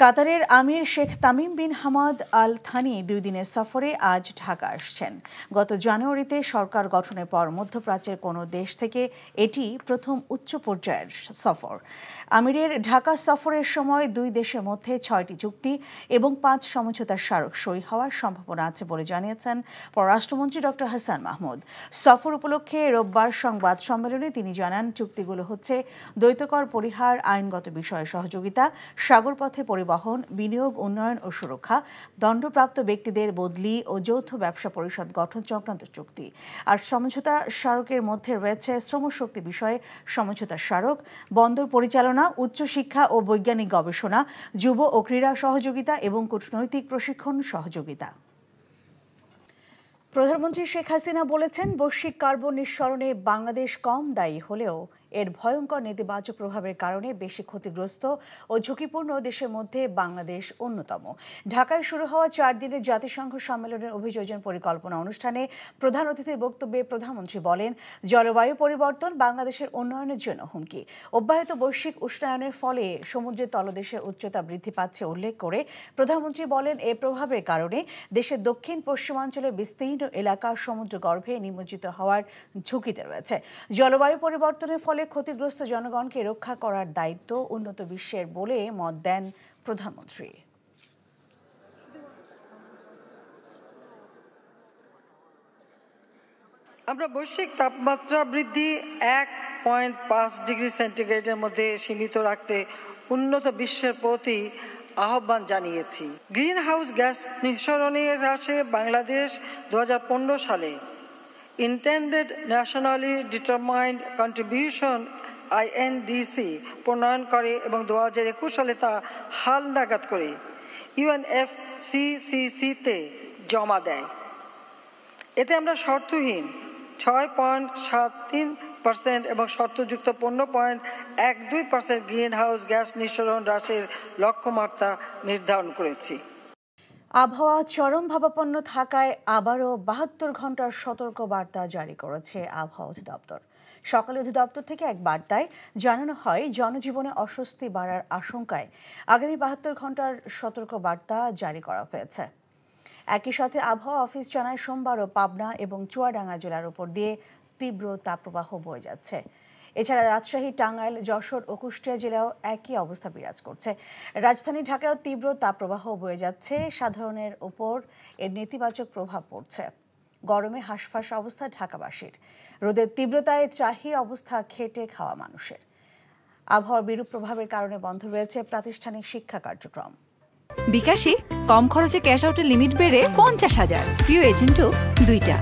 কাতারের আমির Sheikh Tamim bin Hamad Al Thani 2 দিনের সফরে আজ ঢাকা আসছেন। গত জানুয়ারিতে সরকার গঠনের পর মধ্যপ্রাচ্যের কোনো দেশ থেকে এটি প্রথম উচ্চ পর্যায়ের সফর। আমিরের ঢাকা সফরের সময় 2 দেশের মধ্যে 6টি চুক্তি এবং 5 সমঝোতার স্মারক সই হওয়ার সম্ভাবনা আছে বলে জানিয়েছেন পররাষ্ট্রমন্ত্রী ডক্টর হাসান মাহমুদ। সফর উপলক্ষে রোববার সংবাদ সম্মেলনে তিনি জানান, চুক্তিগুলো হচ্ছে দ্বৈতকর পরিহার, আইনগত বিষয়ে সহযোগিতা, সাগরপথে পরিবহন, বিনিয়োগ, উন্নয়ন ও সুরক্ষা, দণ্ডপ্রাপ্ত ব্যক্তিদের বদলি ও যৌথ ব্যবসা পরিষদ গঠন সংক্রান্ত চুক্তি। আর সমঝোতা স্মারকের মধ্যে রয়েছে শ্রমশক্তি বিষয়ে সমঝোতা স্মারক, বন্দর পরিচালনা, উচ্চশিক্ষা ও বৈজ্ঞানিক গবেষণা, যুব ও ক্রীড়া সহযোগিতা এবং কূটনৈতিক প্রশিক্ষণ সহযোগিতা। প্রধানমন্ত্রী শেখ হাসিনা বলেছেন, বৈশ্বিক কার্বন নিঃসরণে বাংলাদেশ কম দায়ী হলেও এর ভয়ঙ্কর নেতিবাচক প্রভাবের কারণে বেশি ক্ষতিগ্রস্ত ও ঝুঁকিপূর্ণ দেশের মধ্যে বাংলাদেশ অন্যতম। ঢাকায় শুরু হওয়া 4 দিনের জাতিসংঘ সম্মেলনের অভিযোজন পরিকল্পনা অনুষ্ঠানে প্রধান অতিথির বক্তব্যে প্রধানমন্ত্রী বলেন, জলবায়ু পরিবর্তন বাংলাদেশের উন্নয়নের জন্য হুমকি। অব্যাহত বৈশ্বিক উষ্ণায়নের ফলে সমুদ্রের তলদেশের উচ্চতা বৃদ্ধি পাচ্ছে উল্লেখ করে প্রধানমন্ত্রী বলেন, এর প্রভাবের কারণে দেশের দক্ষিণ পশ্চিমাঞ্চলের বিস্তীর্ণ এলাকা সমুদ্রগর্ভে নিমজ্জিত হওয়ার ঝুঁকিতে রয়েছে। জলবায়ু পরিবর্তনের ফলে ক্ষতিগ্রস্ত জনগণকে রক্ষা করার দায়িত্ব উন্নত বিশ্বের বলে মত দেন প্রধানমন্ত্রী। আমরা বৈশ্বিক তাপমাত্রা বৃদ্ধি 1.5 ডিগ্রি সেন্টিগ্রেডের মধ্যে সীমিত রাখতে উন্নত বিশ্বের প্রতি আহ্বান জানিয়েছি। গ্রিন হাউস গ্যাস নিঃসরণের হ্রাসে বাংলাদেশ 2015 সালে intended nationally determined contribution INDC প্রণয়ন করে এবং 2021 সালে তা হালনাগাদ করে UNFCCC-তে জমা দেয়। এতে আমরা শর্তহীন 6.73% এবং শর্তযুক্ত 15.12% গ্রিন হাউস গ্যাস নিঃসরণ হ্রাসের লক্ষ্যমাত্রা নির্ধারণ করেছি। আবহাওয়া চরম ভাবাপন্ন থাকায় আবারও 72 ঘন্টার সতর্ক বার্তা জারি করেছে আবহাওয়া অধিদপ্তর। সকালে অধিদপ্তর থেকে এক বার্তায় জানানো হয়, জনজীবনে অস্বস্তি বাড়ার আশঙ্কায় আগামী 72 ঘন্টার সতর্ক বার্তা জারি করা হয়েছে। একই সাথে আবহাওয়া অফিস জানায়, সোমবারও পাবনা এবং চুয়াডাঙ্গা জেলার উপর দিয়ে তীব্র তাপপ্রবাহ বয়ে যাচ্ছে। এছাড়া রাজশাহী, টাঙ্গাইল, যশোর ও কুষ্টিয়া জেলাও একই অবস্থা বিরাজ করছে। রাজধানী ঢাকায়ও তীব্র তাপপ্রবাহ বয়ে যাচ্ছে। সাধারণের উপর এর নেতিবাচক প্রভাব পড়ছে। গরমে হাঁসফাঁস অবস্থা ঢাকাবাসীর। রোদের তীব্রতায় ত্রাহি অবস্থা খেটে খাওয়া মানুষের। আবহাওয়ার বিরূপ প্রভাবের কারণে বন্ধ রয়েছে প্রাতিষ্ঠানিক শিক্ষা কার্যক্রম। বিকাশে কম খরচে ক্যাশ আউটের লিমিট বেড়ে 50,000। প্রিয় এজেন্টও 2টা।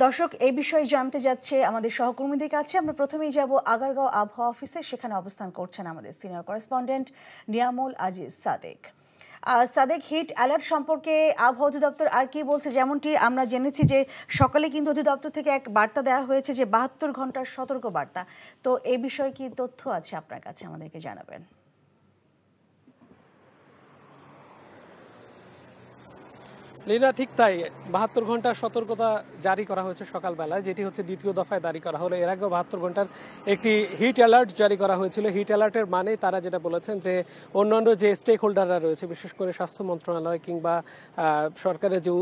দর্শক, এই বিষয়ে জানতে যাচ্ছে আমাদের সহকর্মীদের কাছে। আমরা প্রথমেই যাব আগারগাঁও আবহাওয়া অফিসে। সেখানে অবস্থান করছেন আমাদের senior correspondent Niamul Aziz Sadek. Sadek, hit alert সম্পর্কে আবহাওয়া অধিদপ্তর আর কি বলছে? যেমনটি আমরা জেনেছি যে সকালে কিন্তু অধিদপ্তর থেকে এক বার্তা দেওয়া হয়েছে যে 72 ঘন্টার সতর্ক বার্তা। তো এই বিষয়ে কি তথ্য আছে আপনার কাছে, আমাদেরকে জানাবেন। লীনা, ঠিক তাই। 72 ঘন্টার সতর্কতা জারি করা হয়েছে সকালবেলায়, যেটি হচ্ছে দ্বিতীয় দফায় জারি করা হলো। এর আগেও 72 ঘন্টার একটি হিট অ্যালার্ট জারি করা হয়েছিল। হিট অ্যালার্টের মানে তারা যেটা বলেছেন যে অন্যান্য যে স্টেক হোল্ডাররা রয়েছে, বিশেষ করে স্বাস্থ্য মন্ত্রণালয় কিংবা সরকারের যে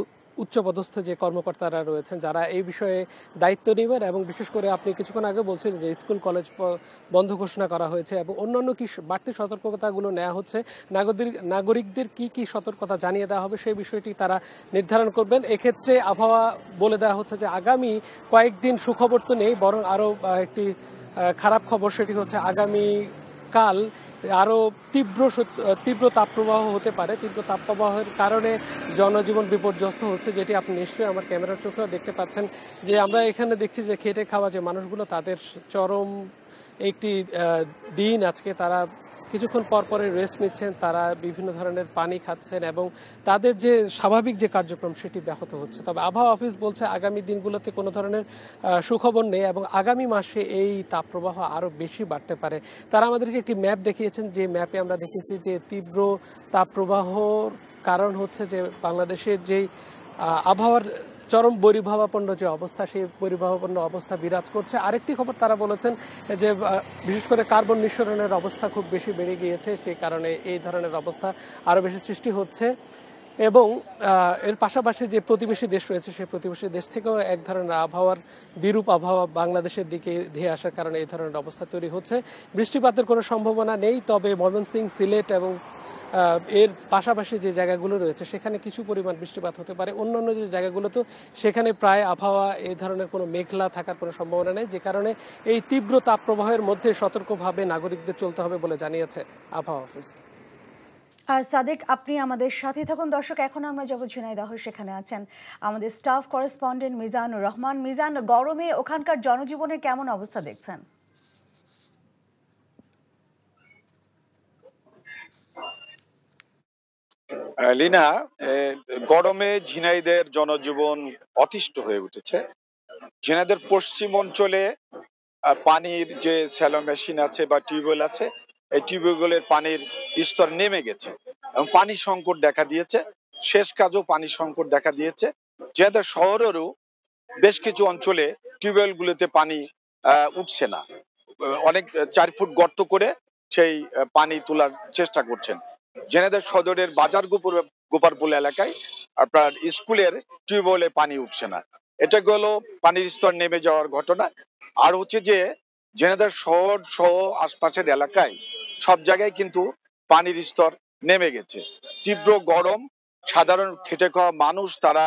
উচ্চপদস্থ যে কর্মকর্তারা রয়েছেন, যারা এই বিষয়ে দায়িত্ব নেবেন, এবং বিশেষ করে আপনি কিছুক্ষণ আগে বলছিলেন যে স্কুল কলেজ বন্ধ ঘোষণা করা হয়েছে এবং অন্যান্য কি বাড়তি সতর্কতাগুলো নেওয়া হচ্ছে, নাগরিকদের কি কি সতর্কতা জানিয়ে দেওয়া হবে সেই বিষয়টি তারা নির্ধারণ করবেন। এক্ষেত্রে আবহাওয়া বলে দেওয়া হচ্ছে যে আগামী কয়েকদিন সুখবর তো নেই, বরং আরও একটি খারাপ খবর, সেটি হচ্ছে আগামী কাল আরও তীব্র তাপপ্রবাহ হতে পারে। তীব্র তাপপ্রবাহের কারণে জনজীবন বিপর্যস্ত হচ্ছে, যেটি আপনি নিশ্চয়ই আমার ক্যামেরার চোখেও দেখতে পাচ্ছেন। যে আমরা এখানে দেখছি যে খেটে খাওয়া যে মানুষগুলো, তাদের চরম একটি দিন আজকে। তারা কিছুক্ষণ পর পরে রেস্ট নিচ্ছেন, তারা বিভিন্ন ধরনের পানি খাচ্ছেন এবং তাদের যে স্বাভাবিক যে কার্যক্রম সেটি ব্যাহত হচ্ছে। তবে আবহাওয়া অফিস বলছে আগামী দিনগুলোতে কোনো ধরনের সুখবর নেই এবং আগামী মাসে এই তাপপ্রবাহ আরও বেশি বাড়তে পারে। তারা আমাদেরকে একটি ম্যাপ দেখিয়েছেন, যে ম্যাপে আমরা দেখেছি যে তীব্র তাপপ্রবাহর কারণ হচ্ছে যে বাংলাদেশের যেই আবহাওয়ার চরম বৈরিভাবাপন্ন যে অবস্থা, সেই বৈরিভাবাপন্ন অবস্থা বিরাজ করছে। আরেকটি খবর তারা বলেছেন যে বিশেষ করে কার্বন নিঃসরণের অবস্থা খুব বেশি বেড়ে গিয়েছে, সেই কারণে এই ধরনের অবস্থা আরও বেশি সৃষ্টি হচ্ছে। এবং এর পাশাপাশি যে প্রতিবেশী দেশ রয়েছে, সেই প্রতিবেশী দেশ থেকেও এক ধরনের আবহাওয়ার বিরূপ আবহাওয়া বাংলাদেশের দিকে ধেয়ে আসার কারণে এই ধরনের অবস্থা তৈরি হচ্ছে। বৃষ্টিপাতের কোনো সম্ভাবনা নেই, তবে ময়মনসিংহ, সিলেট এবং এর পাশাপাশি যে জায়গাগুলো রয়েছে সেখানে কিছু পরিমাণ বৃষ্টিপাত হতে পারে। অন্যান্য যে জায়গাগুলোতে সেখানে প্রায় আবহাওয়া এই ধরনের কোনো মেঘলা থাকার কোনো সম্ভাবনা নেই, যে কারণে এই তীব্র তাপপ্রবাহের মধ্যে সতর্কভাবে নাগরিকদের চলতে হবে বলে জানিয়েছে আবহাওয়া অফিস। আর সাদেক, আপনি আমাদের সাথে থাকুন। দর্শক, এখন আমরা যাব ঝিনাইদহ, সেখানে আছেন আমাদের স্টাফ করেসপন্ডেন্ট মিজানুর রহমান। মিজান, গরমে ওখানকার জনজীবনের কেমন অবস্থা দেখছেন? লীনা, গরমে ঝিনাইদের জনজীবন অতিষ্ঠ হয়ে উঠেছে। ঝিনাইদের পশ্চিম অঞ্চলে পানির যে স্যালো মেশিন আছে বা টিউবওয়েল আছে, এই টিউবওয়েলের পানির স্তর নেমে গেছে এবং পানি সংকট দেখা দিয়েছে। শেষ কাজও পানি সংকট দেখা দিয়েছে। ঝিনাইদের শহরেরও বেশ কিছু অঞ্চলে টিউবওয়েলগুলোতে পানি উঠছে না। অনেক 4 ফুট গর্ত করে সেই পানি তোলার চেষ্টা করছেন। ঝিনাইদহ সদরের বাজার গোপারপুল এলাকায় আপনার স্কুলের টিউবওয়েলে পানি উঠছে না। এটা গেল পানির স্তর নেমে যাওয়ার ঘটনা। আর হচ্ছে যে ঝিনাইদহ শহর সহ আশপাশের এলাকায় সব জায়গায় কিন্তু পানির স্তর নেমে গেছে। তীব্র গরম, সাধারণ খেটে খাওয়া মানুষ তারা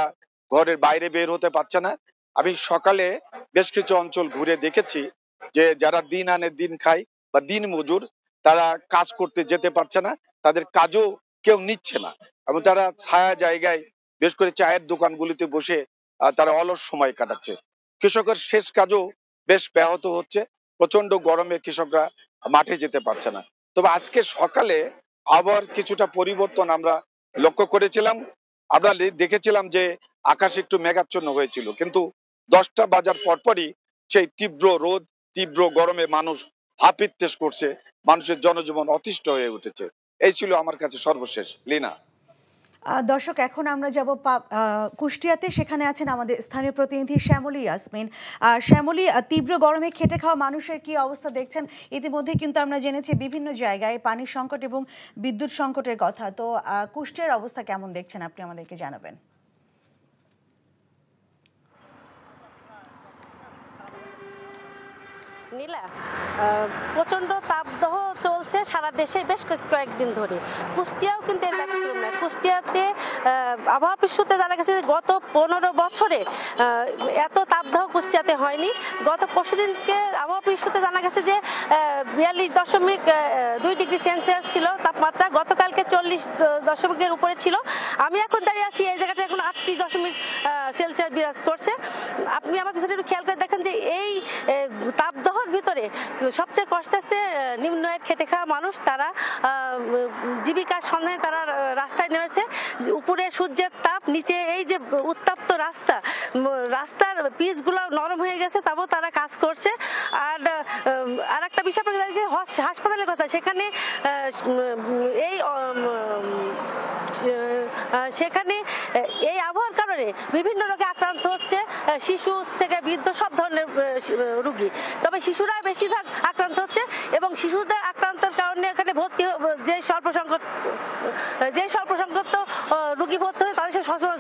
ঘরের বাইরে বের হতে পারছে না। আমি সকালে বেশ কিছু অঞ্চল ঘুরে দেখেছি যে যারা দিন আনে দিন খায় বা দিন মজুর, তারা কাজ করতে যেতে পারছে না, তাদের কাজও কেউ নিচ্ছে না এবং তারা ছায়া জায়গায় বেশ করে চায়ের দোকানগুলিতে বসে তারা অলস সময় কাটাচ্ছে। কৃষকের শেষ কাজও বেশ ব্যাহত হচ্ছে। প্রচন্ড গরমে কৃষকরা মাঠে যেতে পারছে না। তবে আজকে সকালে আবার কিছুটা পরিবর্তন আমরা লক্ষ্য করেছিলাম। আমরা দেখেছিলাম যে আকাশ একটু মেঘাচ্ছন্ন হয়েছিল, কিন্তু 10টা বাজার পরপরই সেই তীব্র রোদ, তীব্র গরমে মানুষ হাপিত্তেশ করছে, মানুষের জনজীবন অতিষ্ঠ হয়ে উঠেছে। এই ছিল আমার কাছে সর্বশেষ, লীনা। দর্শক, এখন আমরা যাব কুষ্টিয়াতে, সেখানে আছেন আমাদের স্থানীয় প্রতিনিধি শ্যামলী ইয়াসমিন। শ্যামলী, তীব্র গরমে খেটে খাওয়া মানুষের কি অবস্থা দেখছেন? ইতিমধ্যে কিন্তু আমরা জেনেছি বিভিন্ন জায়গায় পানির সংকট এবং বিদ্যুৎ সংকটের কথা। তো কুষ্টিয়ার অবস্থা কেমন দেখছেন আপনি আমাদেরকে জানাবেন। নীলা, প্রচণ্ড তাপদাহ চলছে সারা দেশে বেশ কয়েকদিন ধরে। কুষ্টিয়াও কিন্তু এর ব্যতিক্রম নয়। কুষ্টিয়াতে আবহাওয়া অফিস সূত্রে জানা গেছে যে গত 15 বছরে এত তাপদাহ কুষ্টিয়াতে হয়নি। গত পরশুদিনকে আবহাওয়া অফিস সূত্রে জানা গেছে যে 42.2 ডিগ্রি সেলসিয়াস ছিল তাপমাত্রা, গতকালকে 40 দশমিকের উপরে ছিল। আমি এখন দাঁড়িয়ে আছি এই জায়গাটা, এখন 38 দশমিক সেলসিয়াস বিরাজ করছে। আপনি আমার পিছনে একটু খেয়াল করে দেখেন যে এই তাপদাহর ভিতরে সবচেয়ে কষ্ট আছে নিম্ন আয়ের খেটে খাওয়া মানুষ। তারা জীবিকার সন্ধানে তারা রাস্তায় নেমেছে। উপরে সূর্যের তাপ, নিচে এই যে উত্তপ্ত রাস্তার পিচগুলো নরম হয়ে গেছে, তাও তারা কাজ করছে। আর একটা বিষয় হাসপাতালের কথা, সেখানে এই আবহাওয়ার কারণে বিভিন্ন রোগে আক্রান্ত হচ্ছে শিশু থেকে বৃদ্ধ সব ধরনের রোগী। তবে শিশুরা বেশিরভাগ আক্রান্ত হচ্ছে এবং শিশুদের আক্রান্তের কারণে এখানে ভর্তি যে স্বল্পসংখ্যক রোগী ভর্তি হয়ে তাদের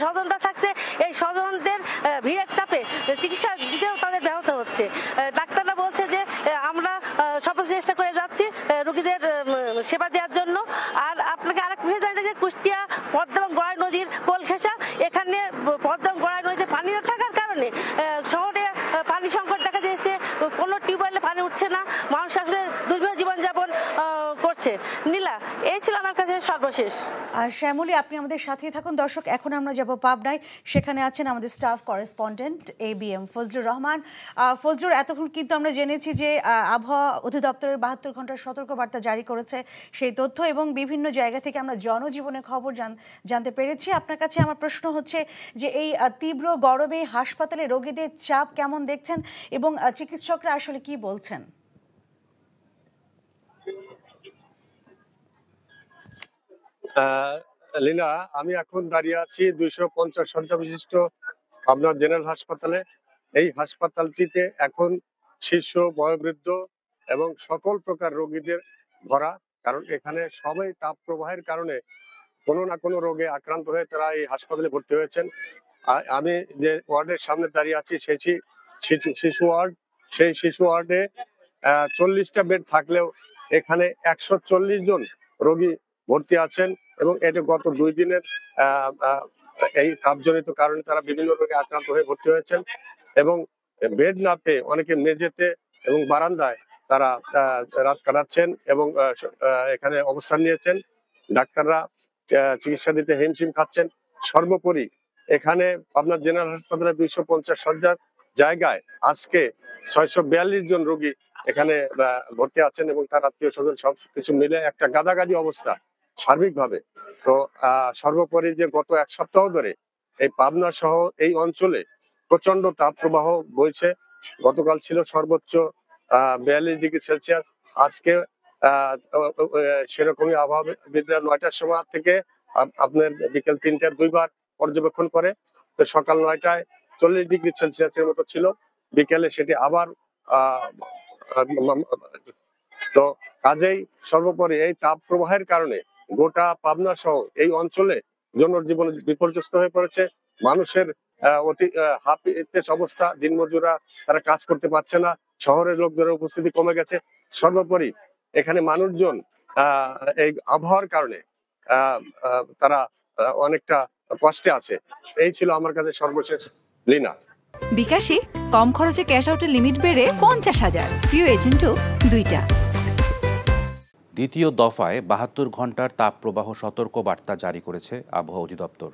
স্বজনরা থাকছে, এই স্বজনদের ভিড়ের চাপে চিকিৎসা দিতেও তাদের ব্যাহত হচ্ছে। ডাক্তাররা বলছে যে আমরা সর্বোচ্চ চেষ্টা করে যাচ্ছি রোগীদের সেবা দেওয়ার জন্য। আর আপনাকে আরেক বিষয় জানি যে কুষ্টিয়া পদ্মা এবং গড়াই নদীর কোল ঘেঁষা, এখানে পদ্মা এবং গড়াই নদীতে পানি না থাকার কারণে শহরে পানি সংকট দেখা দিয়েছে। কোনো টিউবওয়েলে পানি উঠছে না, মানুষ আসলে দুর্বিহ জীবনযাপন করছে। নীলা, এই ছিল আমার কাছে সর্বশেষ। শ্যামলী, আপনি আমাদের সাথেই থাকুন। দর্শক, এখন আমরা যাব পাবনায়, সেখানে আছেন আমাদের staff correspondent ABM Fazlur Rahman. Fazlur, এতক্ষণ কিন্তু আমরা জেনেছি যে আবহাওয়া অধিদপ্তরের 72 ঘন্টার সতর্কবার্তা জারি করেছে, সেই তথ্য এবং বিভিন্ন জায়গা থেকে আমরা জনজীবনের খবর জানতে পেরেছি। আপনার কাছে আমার প্রশ্ন হচ্ছে যে এই তীব্র গরমে হাসপাতালে রোগীদের চাপ কেমন দেখছেন এবং চিকিৎসকরা আসলে কি বলছেন? লীনা, আমি এখন দাঁড়িয়ে আছি 250 শয্যা বিশিষ্ট পাবনা জেনারেল হাসপাতালে। এই হাসপাতালটিতে এখন শিশু, বয়োবৃদ্ধ এবং সকল প্রকার রোগীদের ভরা, কারণ এখানে সবাই তাপ প্রবাহের কারণে কোনো না কোনো রোগে আক্রান্ত হয়ে তারা এই হাসপাতালে ভর্তি হয়েছেন। আমি যে ওয়ার্ডের সামনে দাঁড়িয়ে আছি সেটি শিশু ওয়ার্ড। সেই শিশু ওয়ার্ডে 40টা বেড থাকলেও এখানে 140 জন রোগী ভর্তি আছেন এবং এটা গত 2 দিনের এই তাপজনিত কারণে তারা বিভিন্ন রোগে আক্রান্ত হয়ে ভর্তি হয়েছেন এবং বেড না পেয়ে অনেকে মেঝেতে এবং বারান্দায় তারা রাত কাটাচ্ছেন এবং এখানে অবস্থান নিয়েছেন। ডাক্তাররা চিকিৎসা দিতে হিমশিম খাচ্ছেন। সর্বোপরি এখানে পাবনা জেনারেল হাসপাতালে 250 শয্যার জায়গায় আজকে 642 জন রোগী এখানে ভর্তি আছেন এবং তার আত্মীয় স্বজন সবকিছু মিলে একটা গাদাগাদি অবস্থা সার্বিকভাবে। তো সর্বোপরি যে গত 1 সপ্তাহ ধরে এই পাবনা সহ এই অঞ্চলে প্রচন্ড তাপ প্রবাহ বইছে। গতকাল ছিল সর্বোচ্চ 42 ডিগ্রি সেলসিয়াস। আজকে সেরকমই আবহাওয়াবিদরা 9টার সময় থেকে আপনার বিকেল 3টায় 2 বার পর্যবেক্ষণ করে। তো সকাল 9টায় 40 ডিগ্রি সেলসিয়াসের মতো ছিল, বিকেলে সেটি আবার তো কাজেই সর্বোপরি এই তাপ প্রবাহের কারণে গোটা পাবনা সহ এই অঞ্চলে জনজীবন বিপর্যস্ত হয়ে পড়েছে। মানুষের অতি হাপিত্যেস অবস্থা, দিনমজুরা তারা কাজ করতে পারছে না, শহরের লোকজনের উপস্থিতি কমে গেছে। সর্বোপরি এখানে মানুষজন এই আবহাওয়ার কারণে তারা অনেকটা কষ্টে আছে। এই ছিল আমার কাছে সর্বশেষ। লীনা, বিকাশে কম খরচে ক্যাশ আউটের লিমিট বেড়ে 50,000, প্রিয় এজেন্টও 2টা। দ্বিতীয় দফায় 72 ঘন্টার তাপপ্রবাহ সতর্ক বার্তা জারি করেছে আবহাওয়া অধিদপ্তর।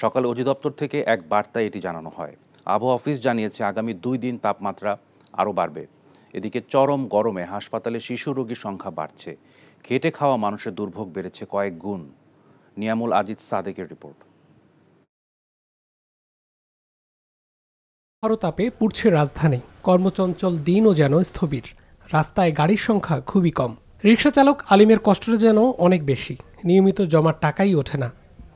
সকালে অধিদপ্তর থেকে এক বার্তায় এটি জানানো হয়। আবহাওয়া অফিস জানিয়েছে আগামী 2 দিন তাপমাত্রা আরও বাড়বে। এদিকে চরম গরমে হাসপাতালে শিশু রোগীর সংখ্যা বাড়ছে। খেটে খাওয়া মানুষের দুর্ভোগ বেড়েছে কয়েক গুণ। নিয়ামুল আজিজ সাদেকের রিপোর্ট। তাপে পুড়ছে রাজধানী। কর্মচঞ্চল দিনও যেন স্থবির। রাস্তায় গাড়ির সংখ্যা খুবই কম। রিকশা চালক আলিমের কষ্টটা যেন অনেক বেশি। নিয়মিত জমার টাকাই ওঠে না,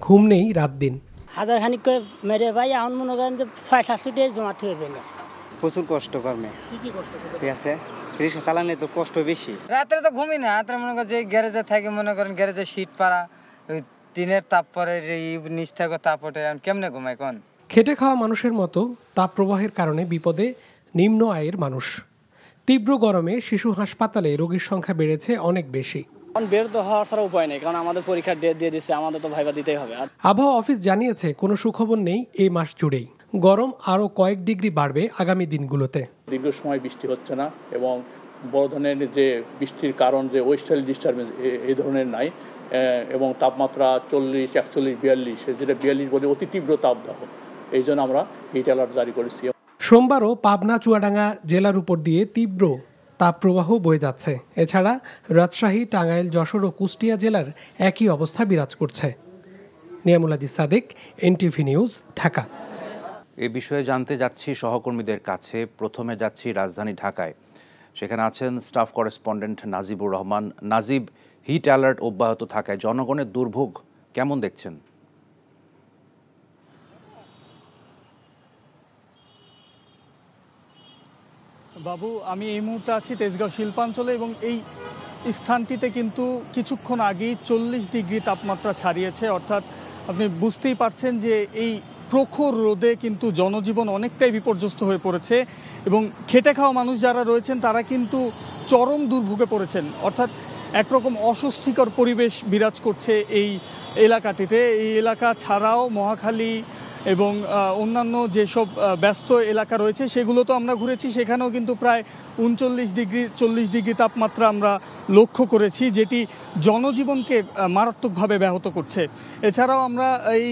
ঘুম নেই রাত দিন। হাজার খানিক করে মেরে ভাই এখন মনে করেন যে 6-700 টাকা জমাতে হবে না। প্রচুর কষ্ট কর্মে। কি কষ্ট ঠিক আছে, রিকশা চালানো তো কষ্ট বেশি। রাত্রে তো ঘুমি না, রাত্রে মনে করেন যে গ্যারেজে থাকে, মনে করেন গ্যারেজে শীত পাড়া, দিনের তাপ পরে নিচ থেকে তাপ ওঠে, কেমনে ঘুমায় কোন? খেটে খাওয়া মানুষের মতো তাপ প্রবাহের কারণে বিপদে নিম্ন আয়ের মানুষ। তীব্র গরমে শিশু হাসপাতালে রোগীর সংখ্যা বেড়েছে অনেক বেশি। বের তো হওয়ার ছাড়া উপায় নেই, কারণ আমাদের পরীক্ষার ডেট দিয়ে দিচ্ছে, আমাদের তো ভাইবা দিতেই হবে। আবহাওয়া অফিস জানিয়েছে কোনো সুখবর নেই এই মাস জুড়েই। গরম আরও কয়েক ডিগ্রি বাড়বে আগামী দিনগুলোতে। দীর্ঘ সময় বৃষ্টি হচ্ছে না এবং বড় ধরনের যে বৃষ্টির কারণ যে ওয়েস্টার্ন ডিস্টারবেন্স এই ধরনের নাই এবং তাপমাত্রা 40, 41, 42, যেটা 42 বলে অতি তীব্র তাপদাহ, এই জন্য আমরা হিট অ্যালার্ট জারি করেছি। সোমবারও পাবনা, চুয়াডাঙ্গা জেলার উপর দিয়ে তীব্র তাপপ্রবাহ বয়ে যাচ্ছে। এছাড়া রাজশাহী, টাঙ্গাইল, যশোর ও কুষ্টিয়া জেলার একই অবস্থা বিরাজ করছে। Niamul Aziz Sadek, NTV news, Dhaka. এ বিষয়ে জানতে যাচ্ছি সহকর্মীদের কাছে। প্রথমে যাচ্ছি রাজধানী ঢাকায়। সেখানে আছেন staff correspondent Najibur Rahman. Najib, hit alert অব্যাহত থাকায় জনগণের দুর্ভোগ কেমন দেখছেন? বাবু, আমি এই মুহূর্তে আছি তেজগাঁও শিল্পাঞ্চলে এবং এই স্থানটিতে কিন্তু কিছুক্ষণ আগেই 40 ডিগ্রি তাপমাত্রা ছাড়িয়েছে। অর্থাৎ আপনি বুঝতেই পারছেন যে এই প্রখর রোদে কিন্তু জনজীবন অনেকটাই বিপর্যস্ত হয়ে পড়েছে এবং খেটে খাওয়া মানুষ যারা রয়েছেন তারা কিন্তু চরম দুর্ভোগে পড়েছেন। অর্থাৎ একরকম অস্বস্তিকর পরিবেশ বিরাজ করছে এই এলাকাটিতে। এই এলাকা ছাড়াও মহাখালী এবং অন্যান্য যেসব ব্যস্ত এলাকা রয়েছে সেগুলো তো আমরা ঘুরেছি, সেখানেও কিন্তু প্রায় 39 ডিগ্রি 40 ডিগ্রি তাপমাত্রা আমরা লক্ষ্য করেছি, যেটি জনজীবনকে মারাত্মকভাবে ব্যাহত করছে। এছাড়াও আমরা এই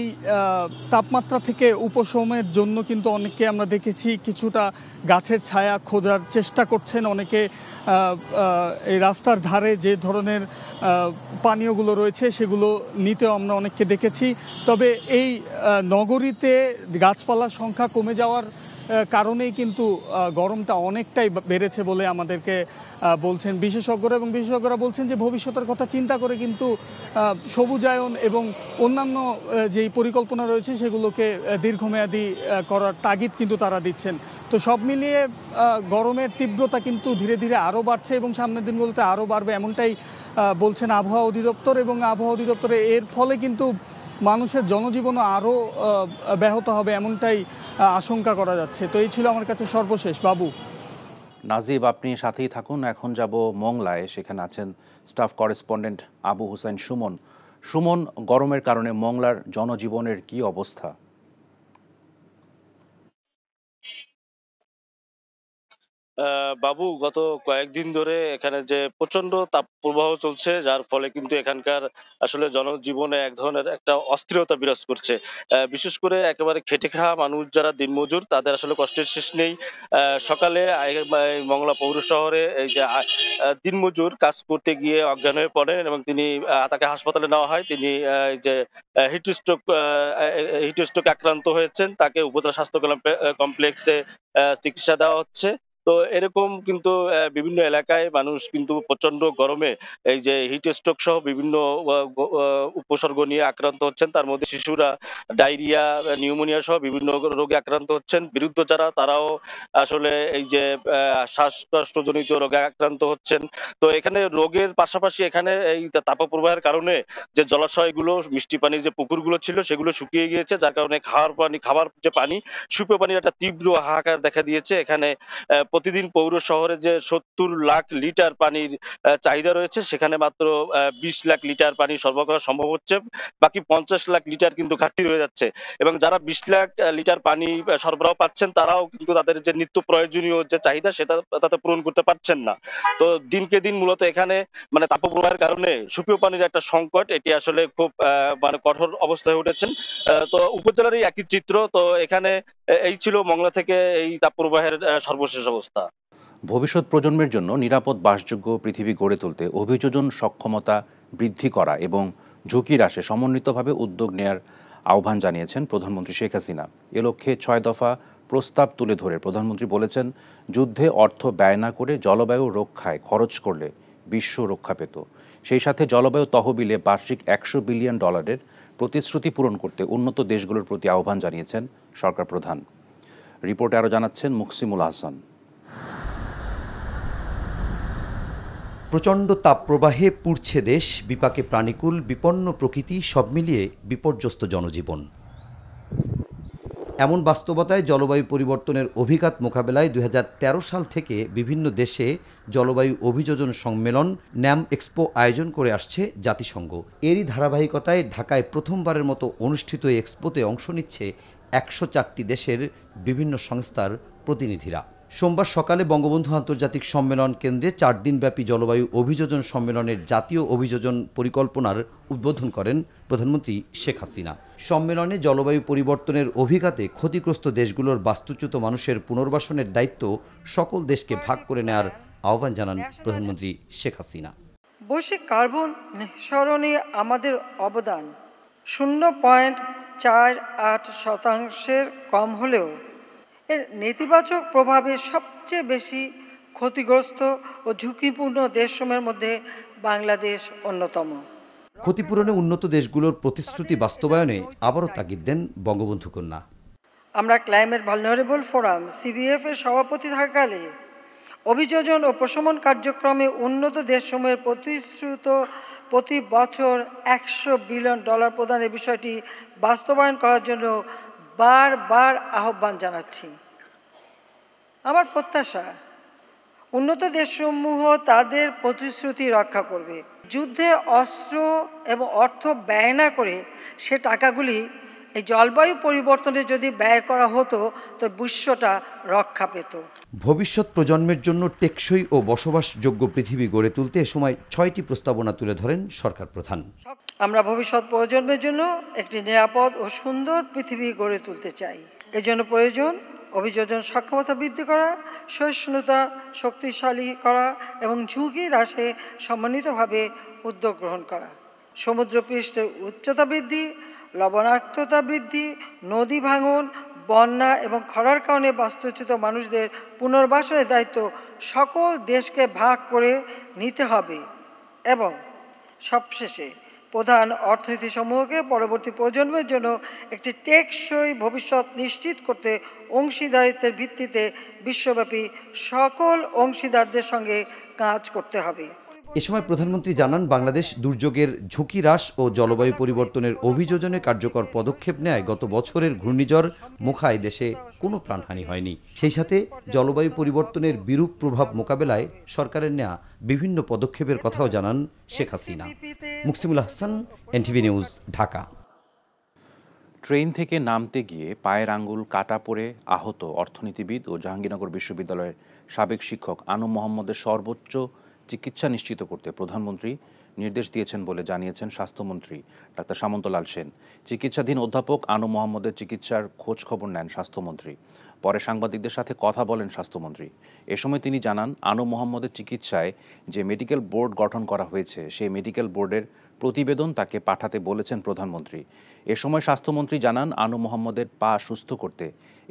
তাপমাত্রা থেকে উপশমের জন্য কিন্তু অনেককে আমরা দেখেছি কিছুটা গাছের ছায়া খোঁজার চেষ্টা করছেন। অনেকে এই রাস্তার ধারে যে ধরনের পানীয়গুলো রয়েছে সেগুলো নিতেও আমরা অনেককে দেখেছি। তবে এই নগরীতে গাছপালার সংখ্যা কমে যাওয়ার কারণেই কিন্তু গরমটা অনেকটাই বেড়েছে বলে আমাদেরকে বলছেন বিশেষজ্ঞরা, এবং বিশেষজ্ঞরা বলছেন যে ভবিষ্যতের কথা চিন্তা করে কিন্তু সবুজায়ন এবং অন্যান্য যেই পরিকল্পনা রয়েছে সেগুলোকে দীর্ঘমেয়াদী করার তাগিদ কিন্তু তারা দিচ্ছেন। তো সব মিলিয়ে গরমের তীব্রতা কিন্তু ধীরে ধীরে আরও বাড়ছে এবং সামনের দিনগুলোতে আরও বাড়বে এমনটাই বলছেন আবহাওয়া অধিদপ্তর, এবং আবহাওয়া অধিদপ্তরে এর ফলে কিন্তু মানুষের জনজীবনও আরও ব্যাহত হবে এমনটাই আশঙ্কা করা যাচ্ছে। তো এই ছিল আমার কাছে সর্বশেষ। বাবু। নাজিব, আপনি সাথেই থাকুন। এখন যাব মংলায়, সেখানে আছেন স্টাফ করেসপন্ডেন্ট আবু হুসাইন সুমন। সুমন, গরমের কারণে মংলার জনজীবনের কি অবস্থা? বাবু, গত কয়েকদিন ধরে এখানে যে প্রচন্ড তাপ প্রবাহ চলছে, যার ফলে কিন্তু এখানকার আসলে জনজীবনে এক ধরনের একটা অস্থিরতা বিরাজ করছে। বিশেষ করে একেবারে খেটে খাওয়া মানুষ যারা দিনমজুর, তাদের আসলে কষ্টের শেষ নেই। সকালে মংলা পৌর শহরে এই যে দিনমজুর কাজ করতে গিয়ে অজ্ঞান হয়ে পড়েন এবং তাকে হাসপাতালে নেওয়া হয়। তিনি এই যে হিটস্ট্রোক আক্রান্ত হয়েছেন, তাকে উপজেলা স্বাস্থ্য কমপ্লেক্সে চিকিৎসা দেওয়া হচ্ছে। তো এরকম কিন্তু বিভিন্ন এলাকায় মানুষ কিন্তু প্রচন্ড গরমে এই যে হিট স্ট্রোক সহ বিভিন্ন উপসর্গ নিয়ে আক্রান্ত হচ্ছেন। তার মধ্যে শিশুরা ডায়রিয়া, নিউমোনিয়া সহ বিভিন্ন রোগে আক্রান্ত হচ্ছেন। বিরুদ্ধ যারা, তারাও আসলে এই যে শ্বাসকষ্টজনিত রোগে আক্রান্ত হচ্ছেন। তো এখানে রোগের পাশাপাশি এখানে এই তাপপ্রবাহের কারণে যে জলাশয়গুলো, মিষ্টি পানির যে পুকুরগুলো ছিল, সেগুলো শুকিয়ে গিয়েছে, যার কারণে খাবার যে পানি, সুপেয় পানির একটা তীব্র হাহাকার দেখা দিয়েছে। এখানে প্রতিদিন পৌর শহরে যে 70 লাখ লিটার পানির চাহিদা রয়েছে, সেখানে মাত্র 20 লাখ লিটার পানি সরবরাহ করা সম্ভব হচ্ছে। বাকি 50 লাখ লিটার কিন্তু ঘাটতি রয়ে যাচ্ছে, এবং যারা 20 লাখ লিটার পানি সরবরাহ পাচ্ছেন, তারাও কিন্তু তাদের যে নিত্য প্রয়োজনীয় যে চাহিদা, সেটা তাতে পূরণ করতে পারছেন না। তো দিনকে দিন মূলত এখানে মানে তাপপ্রবাহের কারণে সুপেয় পানির একটা সংকট, এটি আসলে খুব মানে কঠোর অবস্থায় উঠেছেন। তো উপজেলার একই চিত্র। তো এখানে এই ছিল মংলা থেকে এই তাপপ্রবাহের সর্বশেষ অবস্থা। ভবিষ্যৎ প্রজন্মের জন্য নিরাপদ বাসযোগ্য পৃথিবী গড়ে তুলতে অভিযোজন সক্ষমতা বৃদ্ধি করা এবং ঝুঁকি হ্রাসে সমন্বিতভাবে উদ্যোগ নেয়ার আহ্বান জানিয়েছেন প্রধানমন্ত্রী শেখ হাসিনা। এ লক্ষ্যে 6 দফা প্রস্তাব তুলে ধরে প্রধানমন্ত্রী বলেছেন, যুদ্ধে অর্থ ব্যয় না করে জলবায়ু রক্ষায় খরচ করলে বিশ্ব রক্ষা পেত। সেই সাথে জলবায়ু তহবিলে বার্ষিক $100 বিলিয়ন প্রতিশ্রুতি পূরণ করতে উন্নত দেশগুলোর প্রতি আহ্বান জানিয়েছেন সরকার প্রধান। রিপোর্টে আরও জানাচ্ছেন মুকসিমুল হাসান। প্রচণ্ড তাপপ্রবাহে পুড়ছে দেশ, বিপাকে প্রাণীকুল, বিপন্ন প্রকৃতি, সব মিলিয়ে বিপর্যস্ত জনজীবন। এমন বাস্তবতায় জলবায়ু পরিবর্তনের অভিঘাত মোকাবেলায় 2013 সাল থেকে বিভিন্ন দেশে জলবায়ু অভিযোজন সম্মেলন ন্যাম এক্সপো আয়োজন করে আসছে জাতিসংঘ। এরই ধারাবাহিকতায় ঢাকায় প্রথমবারের মতো অনুষ্ঠিত এই এক্সপোতে অংশ নিচ্ছে 104টি দেশের বিভিন্ন সংস্থার প্রতিনিধিরা। সোমবার সকালে বঙ্গবন্ধু আন্তর্জাতিক সম্মেলন কেন্দ্রে 4 দিনব্যাপী জলবায়ু অভিযোজন সম্মেলনের জাতীয় অভিযোজন পরিকল্পনার উদ্বোধন করেন প্রধানমন্ত্রী শেখ হাসিনা। সম্মেলনে জলবায়ু পরিবর্তনের অভিঘাতে ক্ষতিগ্রস্ত দেশগুলোর বাস্তুচ্যুত মানুষের পুনর্বাসনের দায়িত্ব সকল দেশকে ভাগ করে নেওয়ার আহ্বান জানান প্রধানমন্ত্রী শেখ হাসিনা। বৈশ্বিক কার্বন নিঃসরণে আমাদের অবদান 0.48% কম হলেও এর নেতিবাচক প্রভাবে সবচেয়ে বেশি ক্ষতিগ্রস্ত ও ঝুঁকিপূর্ণ দেশসমূহের মধ্যে বাংলাদেশ অন্যতম। ক্ষতিপূরণে উন্নত দেশগুলোর প্রতিশ্রুতি বাস্তবায়নে আবারও তাগিদ দেন বঙ্গবন্ধু কন্যা। আমরা ক্লাইমেট ভালনারেবল ফোরাম CBF এর সভাপতি থাকাকালে অভিযোজন ও প্রশমন কার্যক্রমে উন্নত দেশসমূহের প্রতিশ্রুত প্রতি বছর $100 বিলিয়ন প্রদানের বিষয়টি বাস্তবায়ন করার জন্য বারবার আহ্বান জানাচ্ছি। আমার প্রত্যাশা, উন্নত দেশসমূহ তাদের প্রতিশ্রুতি রক্ষা করবে। যুদ্ধে অস্ত্র এবং অর্থ ব্যয় না করে সে টাকাগুলি এই জলবায়ু পরিবর্তনে যদি ব্যয় করা হতো, তো বিশ্বটা রক্ষা পেত। ভবিষ্যৎ প্রজন্মের জন্য টেকসই ও বসবাসযোগ্য পৃথিবী গড়ে তুলতে এ সময় 6টি প্রস্তাবনা তুলে ধরেন সরকার প্রধান। আমরা ভবিষ্যৎ প্রজন্মের জন্য একটি নিরাপদ ও সুন্দর পৃথিবী গড়ে তুলতে চাই। এর জন্য প্রয়োজন অভিযোজন সক্ষমতা বৃদ্ধি করা, সহিষ্ণুতা শক্তিশালী করা এবং ঝুঁকি হ্রাসে সমন্বিতভাবে উদ্যোগ গ্রহণ করা। সমুদ্রপৃষ্ঠের উচ্চতা বৃদ্ধি, লবণাক্ততা বৃদ্ধি, নদী ভাঙন, বন্যা এবং খরার কারণে বাস্তুচ্যুত মানুষদের পুনর্বাসনের দায়িত্ব সকল দেশকে ভাগ করে নিতে হবে এবং সবশেষে প্রধান অর্থনীতি সমূহকে পরবর্তী প্রজন্মের জন্য একটি টেকসই ভবিষ্যৎ নিশ্চিত করতে অংশীদারিত্বের ভিত্তিতে বিশ্বব্যাপী সকল অংশীদারদের সঙ্গে কাজ করতে হবে। এ সময় প্রধানমন্ত্রী জানান, বাংলাদেশ দুর্যোগের ঝুঁকি হ্রাস ও জলবায়ু পরিবর্তনের অভিযোজনে কার্যকর পদক্ষেপ নেয় গত বছরের ঘূর্ণিঝড় মোখায় দেশে কোনো প্রাণহানি হয়নি। সেই সাথে জলবায়ু পরিবর্তনের বিরূপ প্রভাব মোকাবেলায় সরকারের নেওয়া বিভিন্ন পদক্ষেপের কথাও জানান Sheikh Hasina. Muksimul Hasan, NTV news, Dhaka. Train থেকে নামতে গিয়ে পায়ের আঙ্গুল কাটা পড়ে আহত অর্থনীতিবিদ ও জাহাঙ্গীরনগর বিশ্ববিদ্যালয়ের সাবেক শিক্ষক আনু মোহাম্মদের সর্বোচ্চ চিকিৎসা নিশ্চিত করতে প্রধানমন্ত্রী নির্দেশ দিয়েছেন বলে জানিয়েছেন স্বাস্থ্যমন্ত্রী ডাক্তার সামন্তলাল সেন। চিকিৎসাধীন অধ্যাপক আনু মোহাম্মদের চিকিৎসার খোঁজ খবর নেন স্বাস্থ্যমন্ত্রী। পরে সাংবাদিকদের সাথে কথা বলেন স্বাস্থ্যমন্ত্রী। এ সময় তিনি জানান, আনু মোহাম্মদের চিকিৎসায় যে মেডিকেল বোর্ড গঠন করা হয়েছে সেই মেডিকেল বোর্ডের প্রতিবেদন তাকে পাঠাতে বলেছেন প্রধানমন্ত্রী। এ সময় স্বাস্থ্যমন্ত্রী জানান, আনু মোহাম্মদের পা সুস্থ করতে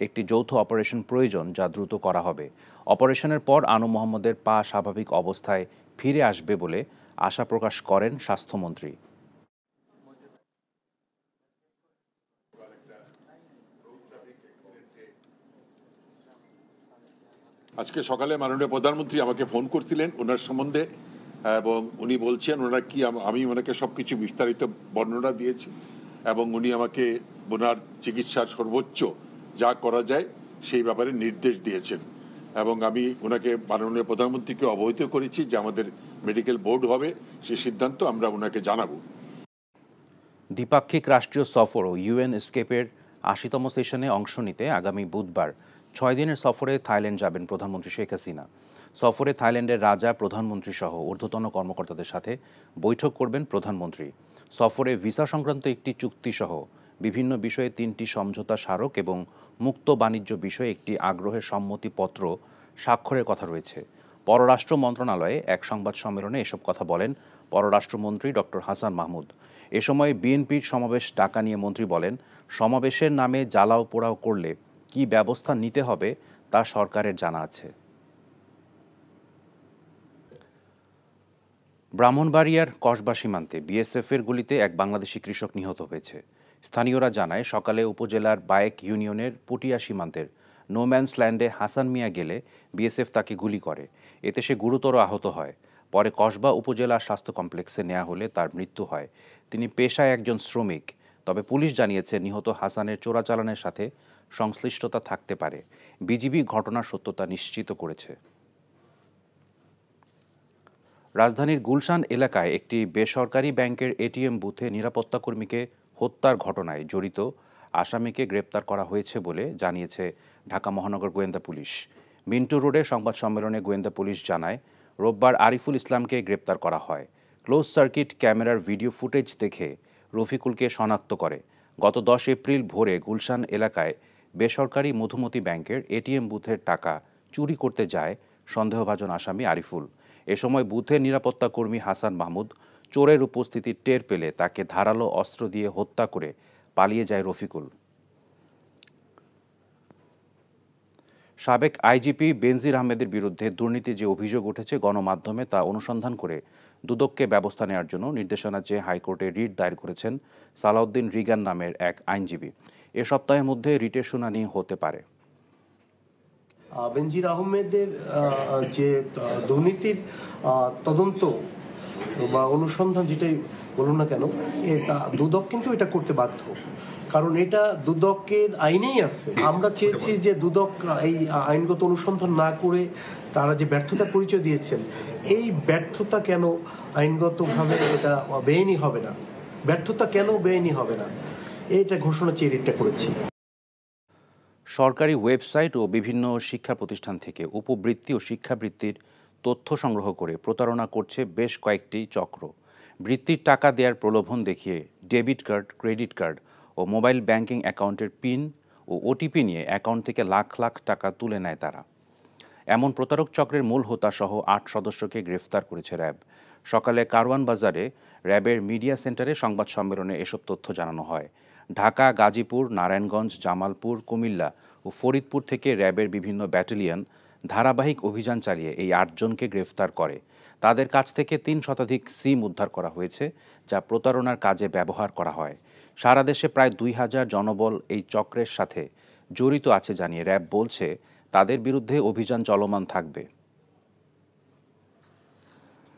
একটি যৌথ অপারেশন প্রয়োজন, যা দ্রুত করা হবে। অপারেশনের পর আনু মোহাম্মদের পা স্বাভাবিক অবস্থায় ফিরে আসবে বলে আশা প্রকাশ করেন স্বাস্থ্যমন্ত্রী। আজকে সকালে মাননীয় প্রধানমন্ত্রী আমাকে ফোন করছিলেন ওনার সম্বন্ধে, এবং উনি বলছেন ওনারা কি, আমি ওনাকে সবকিছু বিস্তারিত বর্ণনা দিয়েছি এবং উনি আমাকে ওনার চিকিৎসার সর্বোচ্চ যা করা যায় সেই ব্যাপারে নির্দেশ দিয়েছেন, এবং আমি ওনাকে মাননীয় প্রধানমন্ত্রীকে অবহিত করেছি যে আমাদের মেডিকেল বোর্ড হবে, সেই সিদ্ধান্ত আমরা ওনাকে জানাবো। দ্বিপাক্ষিক রাষ্ট্রীয় সফর ও ইউএন এসকেপের ৮০তম সেশনে অংশ নিতে আগামী বুধবার ৬ দিনের সফরে থাইল্যান্ড যাবেন প্রধানমন্ত্রী শেখ হাসিনা। সফরে থাইল্যান্ডের রাজা, প্রধানমন্ত্রী সহ ঊর্ধ্বতন কর্মকর্তাদের সাথে বৈঠক করবেন প্রধানমন্ত্রী। সফরে ভিসা সংক্রান্ত একটি চুক্তি সহ বিভিন্ন বিষয়ে ৩টি সমঝোতা স্মারক এবং মুক্ত বাণিজ্য বিষয়ে একটি আগ্রহের সম্মতিপত্র স্বাক্ষরের কথা রয়েছে। পররাষ্ট্র মন্ত্রণালয়ে এক সংবাদ সম্মেলনে এসব কথা বলেন পররাষ্ট্রমন্ত্রী ডক্টর হাসান মাহমুদ। এ সময় বিএনপির সমাবেশ ডাকা নিয়ে মন্ত্রী বলেন, সমাবেশের নামে জ্বালাও পোড়াও করলে কি ব্যবস্থা নিতে হবে তা সরকারের জানা আছে। ব্রাহ্মণবাড়িয়ার কসবা সীমান্তে বিএসএফের গুলিতে এক বাংলাদেশি কৃষক নিহত হয়েছে। স্থানীয়রা জানায়, সকালে উপজেলার বায়েক ইউনিয়নের পুটিয়া সীমান্তের নোম্যান্স ল্যান্ডে হাসান মিয়া গেলে বিএসএফ তাকে গুলি করে। এতে সে গুরুতর আহত হয়। পরে কসবা উপজেলা স্বাস্থ্য কমপ্লেক্সে নেওয়া হলে তার মৃত্যু হয়। তিনি পেশায় একজন শ্রমিক। তবে পুলিশ জানিয়েছে, নিহত হাসানের চোরাচালানের সাথে সংশ্লিষ্টতা থাকতে পারে। বিজিবি ঘটনার সত্যতা নিশ্চিত করেছে। রাজধানীর গুলশান এলাকায় একটি বেসরকারি ব্যাংকের এটিএম বুথে নিরাপত্তাকর্মীকে হত্যার ঘটনায় জড়িত আসামিকে গ্রেপ্তার করা হয়েছে বলে জানিয়েছে ঢাকা মহানগর গোয়েন্দা পুলিশ। মিন্টু রোডে সংবাদ সম্মেলনে গোয়েন্দা পুলিশ জানায়, রোববার আরিফুল ইসলামকে গ্রেপ্তার করা হয়। ক্লোজ সার্কিট ক্যামেরার ভিডিও ফুটেজ দেখে রফিকুলকে শনাক্ত করে। গত 10 এপ্রিল ভোরে গুলশান এলাকায় বেসরকারি মধুমতি ব্যাংকের এটিএম বুথের টাকা চুরি করতে যায় সন্দেহভাজন আসামি আরিফুল। এ সময় বুথের নিরাপত্তা কর্মী হাসান মাহমুদ চোরের উপস্থিতি টের পেলে তাকে ধারালো অস্ত্র দিয়ে হত্যা করে পালিয়ে যায় রফিকুল। সাবেক আইজিপি বেনজির আহমেদের বিরুদ্ধে দুর্নীতির যে অভিযোগ উঠেছে গণমাধ্যমে তা অনুসন্ধান করে দুদককে ব্যবস্থা নেওয়ার জন্য নির্দেশনা চেয়ে হাইকোর্টে রিট দায়ের করেছেন সালাউদ্দিন রিগান নামের এক আইনজীবী। এ সপ্তাহের মধ্যে রিটের শুনানি হতে পারে। বেনজির আহমেদের যে দুর্নীতির তদন্ত বা অনুসন্ধান যেটাই বলুন না কেন, এটা দুদক কিন্তু এটা করতে বাধ্য, কারণ এটা দুদকের আইনেই আছে। আমরা চেয়েছি যে দুদক এই আইনগত অনুসন্ধান না করে তারা যে ব্যর্থতার পরিচয় দিয়েছেন, এই ব্যর্থতা কেন আইনগতভাবে এটা বেআইনি হবে না, ব্যর্থতা কেন বেআইনি হবে না, এইটা ঘোষণা চেয়ে রিটটা করেছি। সরকারি ওয়েবসাইট ও বিভিন্ন শিক্ষা প্রতিষ্ঠান থেকে উপবৃত্তি ও শিক্ষাবৃত্তির তথ্য সংগ্রহ করে প্রতারণা করছে বেশ কয়েকটি চক্র। বৃত্তির টাকা দেওয়ার প্রলোভন দেখিয়ে ডেবিট কার্ড, ক্রেডিট কার্ড ও মোবাইল ব্যাংকিং অ্যাকাউন্টের পিন ও ওটিপি নিয়ে অ্যাকাউন্ট থেকে লাখ লাখ টাকা তুলে নেয় তারা। এমন প্রতারক চক্রের মূল হোতাসহ 8 সদস্যকে গ্রেফতার করেছে র্যাব। সকালে কারওয়ান বাজারে র্যাবের মিডিয়া সেন্টারে সংবাদ সম্মেলনে এসব তথ্য জানানো হয়। ঢাকা, গাজীপুর, নারায়ণগঞ্জ, জামালপুর, কুমিল্লা ও ফরিদপুর থেকে র্যাবের বিভিন্ন ব্যাটালিয়ন ধারাবাহিক অভিযান চালিয়ে এই ৮ জনকে গ্রেফতার করে। তাদের কাছ থেকে ৩ শতাধিক সিম উদ্ধার করা হয়েছে, যা প্রতারণার কাজে ব্যবহার করা হয়। সারা দেশে প্রায় ২,০০০ জনবল এই চক্রের সাথে জড়িত আছে জানিয়ে র্যাব বলছে তাদের বিরুদ্ধে অভিযান চলমান থাকবে।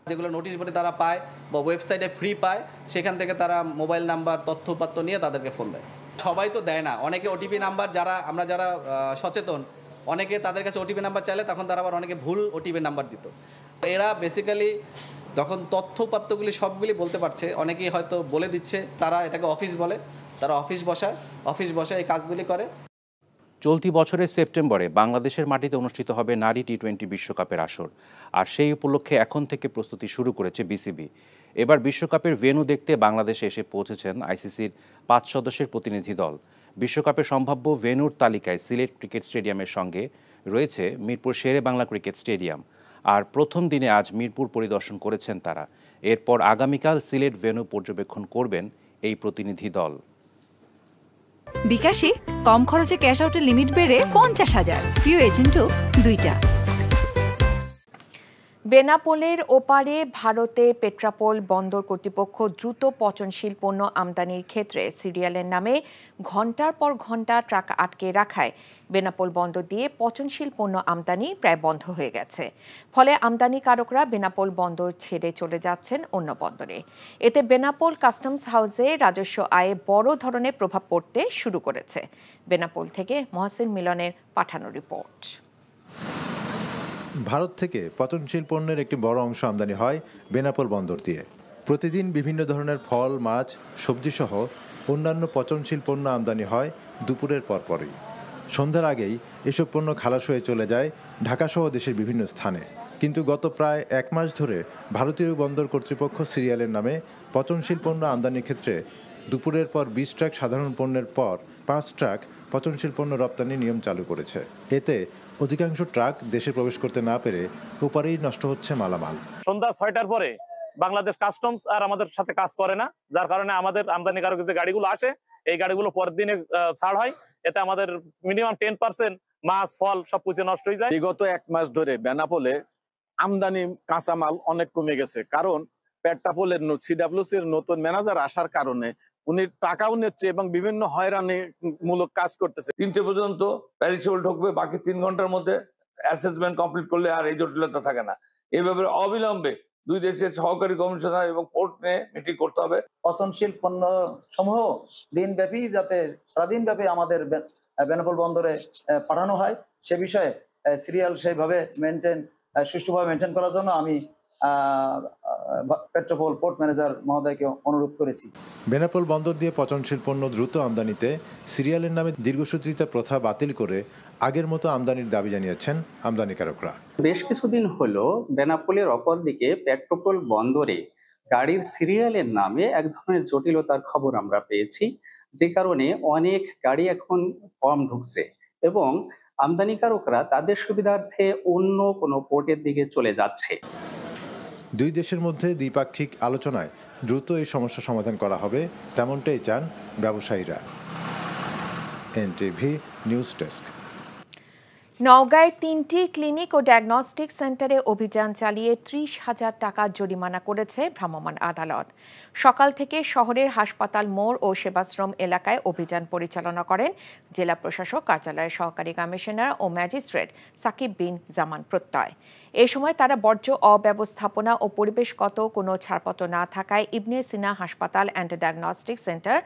যেগুলো নোটিশ বোর্ডে তারা পায় বা ওয়েবসাইটে ফ্রি পায়, সেখান থেকে তারা মোবাইল নাম্বার তথ্যপাত্র নিয়ে তাদেরকে ফোন দেয়। সবাই তো দেয় না, অনেকে ওটিপি নাম্বার যারা সচেতন, অনেকে তাদের কাছে ওটিপি নাম্বার চাইলে তখন তারা আবার অনেকে ভুল ওটিপি নাম্বার দিত। এরা বেসিক্যালি যখন তথ্যপাত্রগুলি সবগুলি বলতে পারছে, অনেকেই হয়তো বলে দিচ্ছে, তারা এটাকে অফিস বলে, তারা অফিস বসায় এই কাজগুলি করে। চলতি বছরের সেপ্টেম্বরে বাংলাদেশের মাটিতে অনুষ্ঠিত হবে নারী টি-20 বিশ্বকাপের আসর, আর সেই উপলক্ষে এখন থেকে প্রস্তুতি শুরু করেছে বিসিবি। এবার বিশ্বকাপের ভেন্যু দেখতে বাংলাদেশে এসে পৌঁছেছেন আইসিসির ৫ সদস্যের প্রতিনিধি দল। বিশ্বকাপের সম্ভাব্য ভেন্যুর তালিকায় সিলেট ক্রিকেট স্টেডিয়ামের সঙ্গে রয়েছে মিরপুর শেরে বাংলা ক্রিকেট স্টেডিয়াম। আর প্রথম দিনে আজ মিরপুর পরিদর্শন করেছেন তারা। এরপর আগামীকাল সিলেট ভেন্যু পর্যবেক্ষণ করবেন এই প্রতিনিধি দল। বিকাশে কম খরচে ক্যাশ আউটের লিমিট বেড়ে ৫০,০০০, প্রিয় এজেন্টও ২টা। বেনাপোলের ওপারে ভারতে পেট্রাপোল বন্দর কর্তৃপক্ষ দ্রুত পচনশীল পণ্য আমদানির ক্ষেত্রে সিরিয়ালের নামে ঘণ্টার পর ঘণ্টা ট্রাক আটকে রাখায় বেনাপোল বন্দর দিয়ে পচনশীল পণ্য আমদানি প্রায় বন্ধ হয়ে গেছে। ফলে আমদানিকারকরা বেনাপোল বন্দর ছেড়ে চলে যাচ্ছেন অন্য বন্দরে। এতে বেনাপোল কাস্টমস হাউসে রাজস্ব আয়ে বড় ধরনের প্রভাব পড়তে শুরু করেছে। বেনাপোল থেকে মহসিন মিলনের পাঠানো রিপোর্ট। ভারত থেকে পচনশীল পণ্যের একটি বড় অংশ আমদানি হয় বেনাপোল বন্দর দিয়ে। প্রতিদিন বিভিন্ন ধরনের ফল, মাছ, সবজি সহ অন্যান্য পচনশীল পণ্য আমদানি হয় দুপুরের পরপরই। সন্ধ্যার আগেই এসব পণ্য খালাস হয়ে চলে যায় ঢাকাসহ দেশের বিভিন্ন স্থানে। কিন্তু গত প্রায় ১ মাস ধরে ভারতীয় বন্দর কর্তৃপক্ষ সিরিয়ালের নামে পচনশীল পণ্য আমদানির ক্ষেত্রে দুপুরের পর ২০ ট্রাক সাধারণ পণ্যের পর ৫ ট্রাক পচনশীল পণ্য রপ্তানির নিয়ম চালু করেছে। এতে অধিকাংশ ট্রাক দেশে প্রবেশ করতে না পেরে ওপারেই নষ্ট হচ্ছে মালামাল। সন্ধ্যা ৬টার পরে বাংলাদেশ কাস্টমস আর আমাদের সাথে কাজ করে না, যার কারণে আমাদের আমদানিকারক যে গাড়িগুলো আসে এই গাড়িগুলো পরের দিনে ছাড় হয়। এতে আমাদের মিনিমাম 10% মাছ, ফল সবকিছু নষ্ট হয়ে যায়। বিগত ১ মাস ধরে বেনাপোলে আমদানি কাঁচামাল অনেক কমে গেছে, কারণ পেট্রাপোলের সিডব্লিউসির নতুন ম্যানেজার আসার কারণে উনি টাকাও নিচ্ছে এবং বিভিন্ন হয়রানিমূলক কাজ করতেছে। ৩টে পর্যন্ত প্যারিসেবল ঢুকবে, বাকি ৩ ঘন্টার মধ্যে অ্যাসেসমেন্ট কমপ্লিট করলে আর এই জটিলতা থাকে না। এই ব্যাপারে অবিলম্বে দুই দেশের সহকারী কমিশনার এবং পোর্ট নিয়ে মিটিং করতে হবে। পচনশীল পণ্য সমূহ দিনব্যাপী যাতে সারাদিন ব্যাপী আমাদের বেনাপোল বন্দরে পাঠানো হয় সে বিষয়ে সিরিয়াল সেইভাবে সুষ্ঠুভাবে মেনটেন করার জন্য আমি পেট্রাপোল পোর্ট ম্যানেজার মহোদয়কে অনুরোধ করেছি। বেনাপোল বন্দর দিয়ে পচনশীল পণ্য দ্রুত আমদানিতে সিরিয়ালের নামে দীর্ঘসূত্রিতা প্রথা বাতিল করে আগের মতো আমদানির দাবি জানিয়েছেন আমদানিকারকরা। বেশ কিছুদিন হলো বেনাপোলের অপর দিকে পেট্রাপোল বন্দরে গাড়ির সিরিয়ালের নামে এক ধরনের জটিলতার খবর আমরা পেয়েছি, যে কারণে অনেক গাড়ি এখন কম ঢুকছে এবং আমদানিকারকরা তাদের সুবিধার্থে অন্য কোনো পোর্টের দিকে চলে যাচ্ছে। দুই দেশের মধ্যে দ্বিপাক্ষিক আলোচনায় দ্রুত এই সমস্যা সমাধান করা হবে, তেমনটাই চান ব্যবসায়ীরা। NTV news desk. নওগাঁয় ৩টি ক্লিনিক ও ডায়াগনস্টিক সেন্টারে অভিযান চালিয়ে ৩০,০০০ টাকা জরিমানা করেছে ভ্রাম্যমাণ আদালত। সকাল থেকে শহরের হাসপাতাল মোড় ও সেবাশ্রম এলাকায় অভিযান পরিচালনা করেন জেলা প্রশাসক কার্যালয়ের সহকারী কমিশনার ও ম্যাজিস্ট্রেট সাকিব বিন জামান প্রত্যয়। এ সময় তারা বর্জ্য অব্যবস্থাপনা ও পরিবেশগত কোনো ছাড়পত্র না থাকায় ইবনে সিনা হাসপাতাল and diagnostic centre,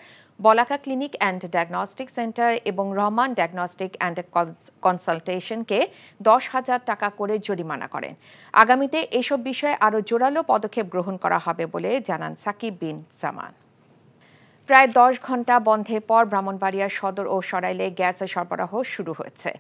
Balaka clinic and diagnostic centre এবং রহমান ডায়াগনস্টিক অ্যান্ড কনসালটেশনকে ১০,০০০ টাকা করে জরিমানা করেন। আগামীতে এসব বিষয়ে আরও জোরালো পদক্ষেপ গ্রহণ করা হবে বলে জানান সাকিব বিন জামান। প্রায় ১০ ঘণ্টা বন্ধের পর ব্রাহ্মণবাড়িয়া সদর ও সরাইলে গ্যাস সরবরাহ শুরু হয়েছে।